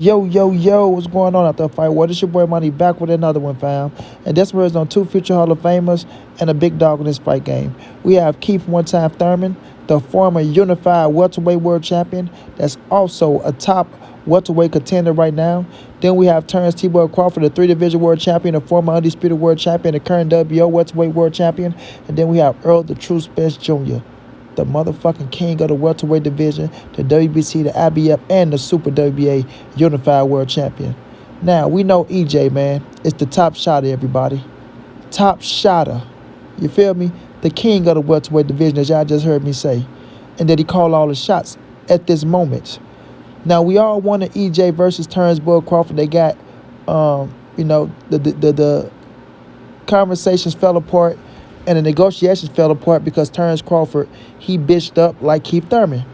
Yo, yo, yo, what's going on out there, fight? Well, this your boy Money back with another one, fam. And this was on two future Hall of Famers and a big dog in this fight game. We have Keith one-time Thurman, the former unified welterweight world champion that's also a top welterweight contender right now. Then we have Terence T-Boy Crawford, the three-division world champion, a former undisputed world champion, the current WO welterweight world champion. And then we have Errol, the true Spence Jr., the motherfucking king of the welterweight division, the WBC, the IBF, and the Super WBA Unified World Champion. Now, we know EJ, man, is the top shotter, everybody. Top shotter. You feel me? The king of the welterweight division, as y'all just heard me say. And that he called all the shots at this moment. Now, we all wanted EJ versus Terence Boy Crawford. They got, the conversations fell apart. And the negotiations fell apart because Terence Crawford, he bitched up like Keith Thurman.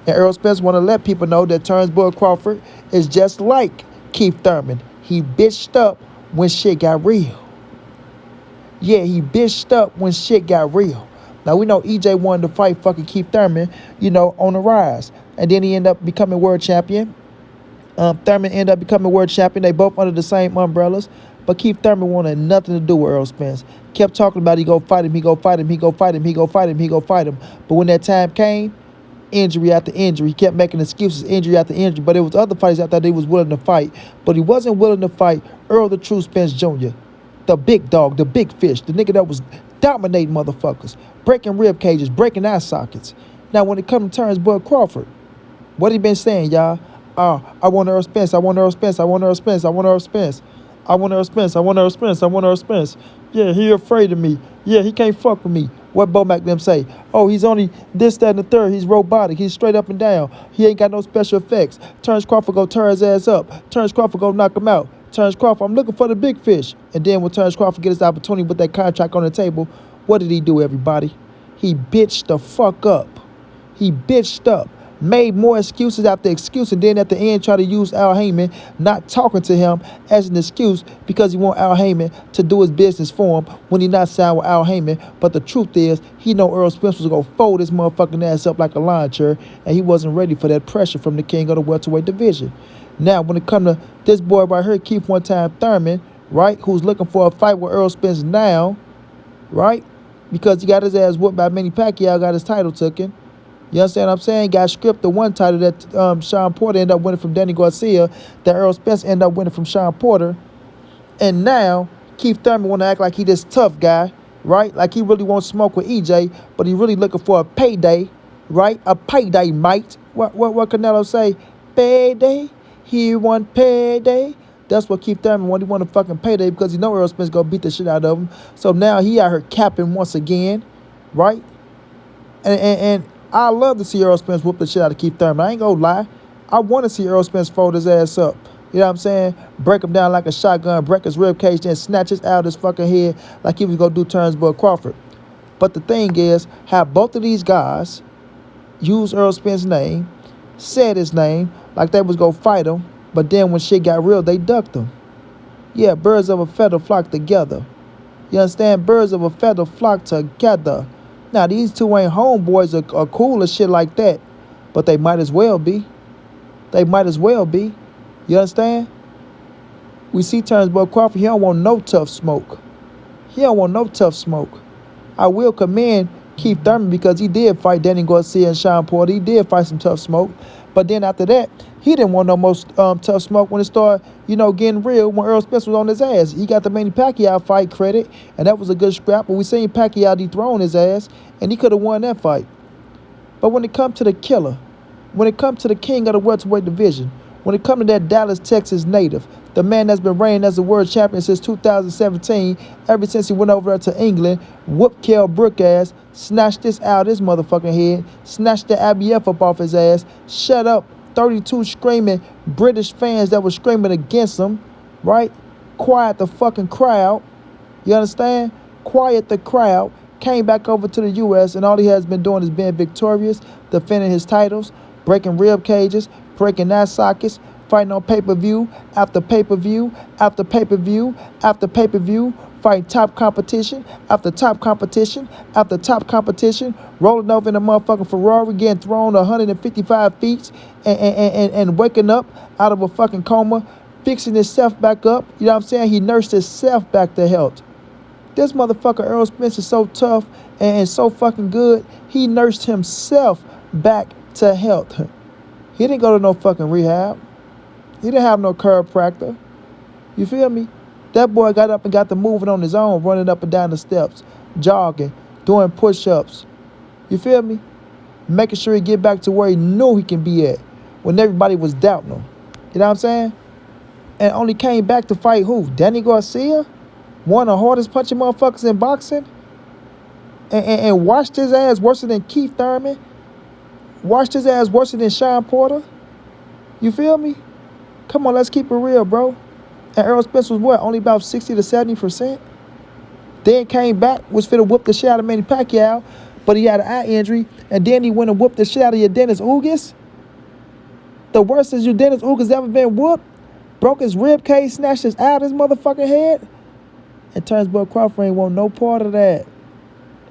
And Errol Spence want to let people know that Terence Boy Crawford is just like Keith Thurman. He bitched up when shit got real. Yeah, he bitched up when shit got real. Now, we know EJ wanted to fight fucking Keith Thurman, on the rise. And then he ended up becoming world champion. Thurman ended up becoming world champion. They both under the same umbrellas. But Keith Thurman wanted nothing to do with Errol Spence. Kept talking about he go fight him, he go fight him, he go fight him, he go fight him, he go fight him. But when that time came, injury after injury, he kept making excuses, injury after injury. But there was other fighters out there that he was willing to fight. But he wasn't willing to fight Errol the True Spence Jr., the big dog, the big fish, the nigga that was dominating motherfuckers, breaking rib cages, breaking eye sockets. Now, when it comes to Terence Boy Crawford, what he been saying, y'all? I want Errol Spence, I want Errol Spence, I want Errol Spence, I want Errol Spence. I want Errol Spence, I want Errol Spence, I want Errol Spence. Yeah, he afraid of me. Yeah, he can't fuck with me. What Bomac them say? Oh, he's only this, that, and the third. He's robotic. He's straight up and down. He ain't got no special effects. Terence Crawford go tear his ass up. Terence Crawford go knock him out. Terence Crawford, I'm looking for the big fish. And then when Terence Crawford get his opportunity with that contract on the table, what did he do, everybody? He bitched the fuck up. He bitched up. Made more excuses after excuse, and then at the end try to use Al Heyman not talking to him as an excuse because he want Al Heyman to do his business for him when he not signed with Al Heyman. But the truth is, he know Errol Spence was going to fold his motherfucking ass up like a lawn chair, and he wasn't ready for that pressure from the king of the welterweight division. Now, when it come to this boy right here, Keith one-time Thurman, right, who's looking for a fight with Errol Spence now, right, because he got his ass whooped by Manny Pacquiao, got his title taken. You understand what I'm saying? Got stripped the one title that Sean Porter ended up winning from Danny Garcia, that Errol Spence ended up winning from Sean Porter. And now, Keith Thurman want to act like he this tough guy, right? Like he really won't smoke with EJ, but he really looking for a payday, right? A payday, mate. What Canelo say? Payday? He want payday? That's what Keith Thurman want. He want a fucking payday because he know Errol Spence gonna beat the shit out of him. So now he out here capping once again, right? And I love to see Errol Spence whoop the shit out of Keith Thurman. I ain't gonna lie. I want to see Errol Spence fold his ass up. You know what I'm saying? Break him down like a shotgun, break his rib cage, then snatch his out of his fucking head like he was gonna do Terence Boy Crawford. But the thing is, have both of these guys use Errol Spence's name, said his name, like they was gonna fight him, but then when shit got real, they ducked him. Yeah, birds of a feather flock together. You understand? Birds of a feather flock together. Now, these two ain't homeboys are cool or shit like that, but they might as well be. They might as well be. You understand? We see Terence Boy Crawford, he don't want no tough smoke. He don't want no tough smoke. I will commend Keith Thurman because he did fight Danny Garcia and Sean Porter. He did fight some tough smoke. But then after that, he didn't want no more tough smoke when it started, getting real when Errol Spence was on his ass. He got the Manny Pacquiao fight credit, and that was a good scrap. But we seen Pacquiao dethrone his ass, and he could have won that fight. But when it comes to the killer, when it comes to the king of the welterweight division, when it comes to that Dallas, Texas native, the man that's been reigning as a world champion since 2017, ever since he went over there to England, whooped Kell Brook ass, snatched this out of his motherfucking head, snatched the IBF up off his ass, shut up 32 screaming British fans that were screaming against him, right? Quiet the fucking crowd. You understand? Quiet the crowd. Came back over to the U.S. and all he has been doing is being victorious, defending his titles, breaking rib cages, breaking eye sockets, fighting on pay-per-view after pay-per-view after pay-per-view after pay-per-view, fighting top competition after top competition after top competition, rolling over in a motherfucking Ferrari, getting thrown 155 feet and waking up out of a fucking coma, fixing himself back up. You know what I'm saying? He nursed himself back to health. This motherfucker Errol Spence is so tough and so fucking good, he nursed himself back to health. He didn't go to no fucking rehab. He didn't have no chiropractor. You feel me? That boy got up and got to moving on his own, running up and down the steps, jogging, doing push-ups. You feel me? Making sure he get back to where he knew he can be at when everybody was doubting him. You know what I'm saying? And only came back to fight who? Danny Garcia? One of the hardest punching motherfuckers in boxing? And washed his ass worse than Keith Thurman? Washed his ass worse than Sean Porter? You feel me? Come on, let's keep it real, bro. And Errol Spence was what? Only about 60 to 70%? Then came back, was finna whoop the shit out of Manny Pacquiao, but he had an eye injury, and then he went and whooped the shit out of your Dennis Ugas? The worst is your Dennis Ugas ever been whooped? Broke his rib cage, snatched his eye out of his motherfucking head? And Terence Crawford ain't want no part of that.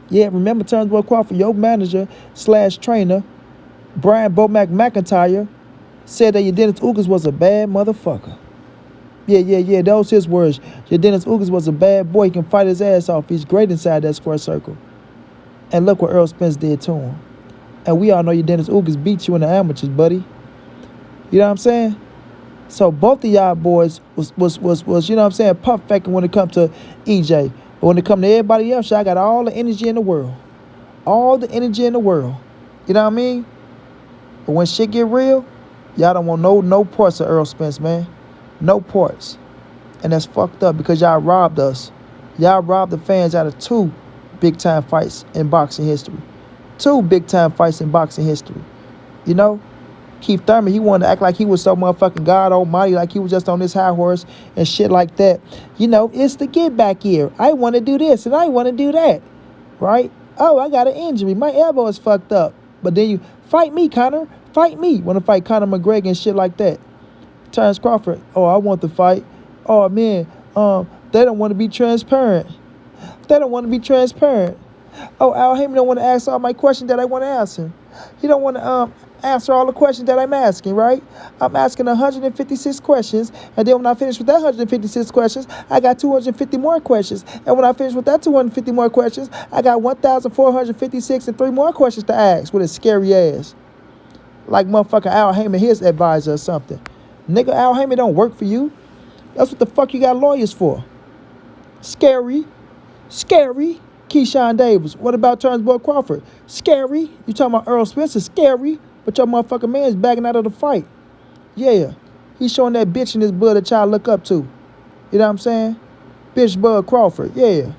Yeah, remember Terence Crawford, your manager / trainer, Brian Bomac McIntyre, said that your Dennis Ugas was a bad motherfucker. Yeah, those his words. Your Dennis Ugas was a bad boy. He can fight his ass off. He's great inside that square circle. And look what Errol Spence did to him. And we all know your Dennis Ugas beat you in the amateurs, buddy. You know what I'm saying? So both of y'all boys was you know what I'm saying, puff faking when it comes to EJ. But when it comes to everybody else, y'all got all the energy in the world. All the energy in the world. You know what I mean? But when shit get real, y'all don't want no parts of Errol Spence, man. No parts. And that's fucked up because y'all robbed us. Y'all robbed the fans out of 2 big-time fights in boxing history. 2 big-time fights in boxing history. You know? Keith Thurman, he wanted to act like he was so motherfucking God almighty, like he was just on this high horse and shit like that. You know, it's the get back year. I want to do this and I want to do that. Right? Oh, I got an injury. My elbow is fucked up. But then you, fight me, Conor. Fight me. Want to fight Conor McGregor and shit like that. Terence Crawford, oh, I want to fight. Oh, man, they don't want to be transparent. They don't want to be transparent. Oh, Al Heyman don't want to ask all my questions that I want to answer. He don't want to answer all the questions that I'm asking, right? I'm asking 156 questions, and then when I finish with that 156 questions, I got 250 more questions. And when I finish with that 250 more questions, I got 1,456 and 3 more questions to ask with his scary ass. Like motherfucker Al Heyman, his advisor or something. Nigga, Al Heyman don't work for you. That's what the fuck you got lawyers for. Scary. Keyshawn Davis. What about Terence Crawford? Scary. You talking about Errol Spencer? Scary. But your motherfucking man's backing out of the fight. Yeah. He's showing that bitch in his blood that y'all look up to. You know what I'm saying? Bitch Bud Crawford. Yeah.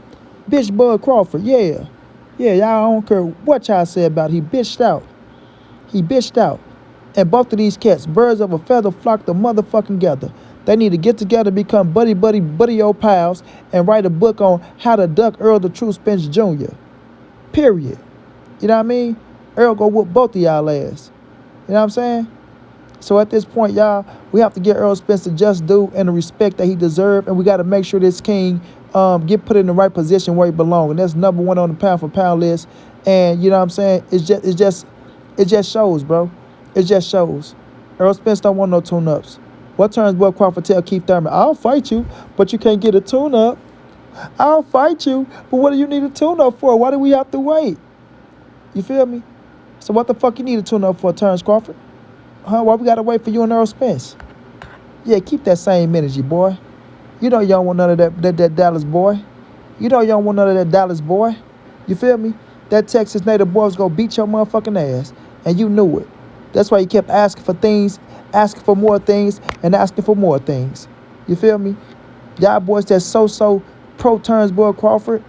Bitch Bud Crawford. Yeah. Yeah, y'all don't care what y'all say about it. He bitched out. And both of these cats, birds of a feather, flock the motherfucking together. They need to get together, become buddy old pals, and write a book on how to duck Errol the True Spence Jr. Period. You know what I mean? Errol go whoop both of y'all ass. You know what I'm saying? So at this point, y'all, we have to get Errol Spence the just due and the respect that he deserves, and we got to make sure this king get put in the right position where he belongs. And that's number 1 on the pound-for-pound list. And you know what I'm saying? It just shows, bro. It just shows. Errol Spence don't want no tune-ups. What Terence Crawford tell Keith Thurman? I'll fight you, but you can't get a tune-up. I'll fight you, but what do you need a tune-up for? Why do we have to wait? You feel me? So what the fuck you need a tune-up for, Terence Crawford? Huh? Why we gotta wait for you and Errol Spence? Yeah, keep that same energy, boy. You know you don't want none of that Dallas boy. You know you don't want none of that Dallas boy. You feel me? That Texas native boy was gonna beat your motherfucking ass, and you knew it. That's why you kept asking for things, asking for more things, and asking for more things. You feel me? Y'all boys that's so pro Terence Crawford,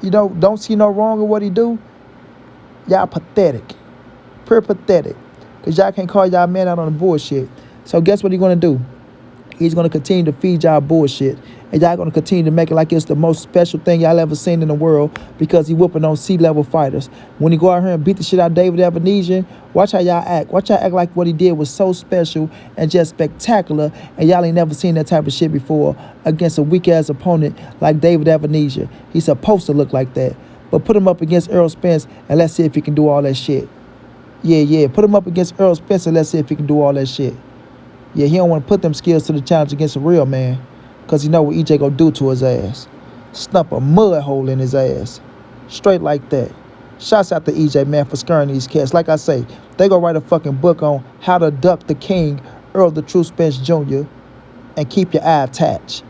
you know, don't see no wrong in what he do. Y'all pathetic. Pretty pathetic. Because y'all can't call y'all man out on the bullshit. So guess what he gonna do? He's going to continue to feed y'all bullshit. And y'all going to continue to make it like it's the most special thing y'all ever seen in the world because he whooping on C-level fighters. When he go out here and beat the shit out of David Ebenezer, watch how y'all act. Watch y'all act like what he did was so special and just spectacular, and y'all ain't never seen that type of shit before against a weak-ass opponent like David Ebenezer. He's supposed to look like that. But put him up against Errol Spence, and let's see if he can do all that shit. Yeah. Put him up against Errol Spence, and let's see if he can do all that shit. Yeah, he don't want to put them skills to the challenge against a real man because he know what EJ gonna do to his ass. Stump a mud hole in his ass. Straight like that. Shouts out to EJ, man, for scaring these cats. Like I say, they gonna write a fucking book on how to duck the king, Errol the True Spence Jr., and keep your eye attached.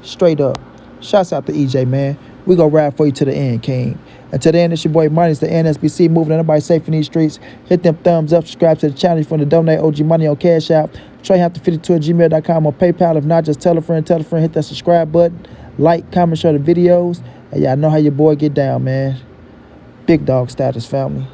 Straight up. Shouts out to EJ, man. We gonna ride for you to the end, king. Until then, it's your boy Money. It's the NSBC, moving everybody safe in these streets. Hit them thumbs up, subscribe to the channel if you want to donate OG money on Cash App. TreyHumpton52@gmail.com or PayPal. If not, just tell a friend, hit that subscribe button. Like, comment, share the videos. And y'all know how your boy get down, man. Big dog status, family.